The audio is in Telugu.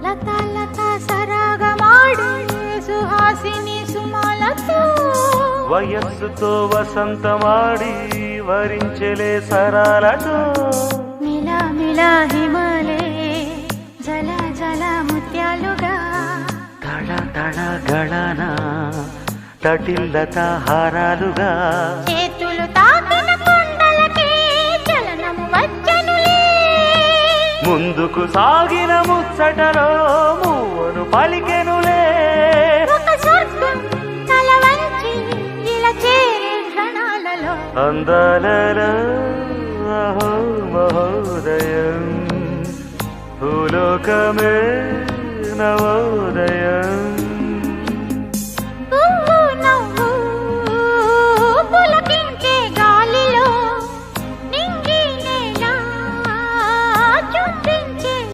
లతా లతా సరాగమాడి సుహాసిని సుమాలతో వయస్సుతో వసంతమాడి వరించెలే సరాలతో మిలా మిలా హిమాలే జల జల ముత్యాలుగా తళ తళ గళన తటిల్లత హారాలుగా చేతులు తాకిన కొండలకే చలనము వచ్చనులే ముందుకు సాగిన ముచ్చటలో మూవను పలికెనులే ఒక స్వర్గం తల వంచి ఇలా చేరే క్షణాలలో అందాలలో అహో మహోదయం భూలోకమే నవోదయం.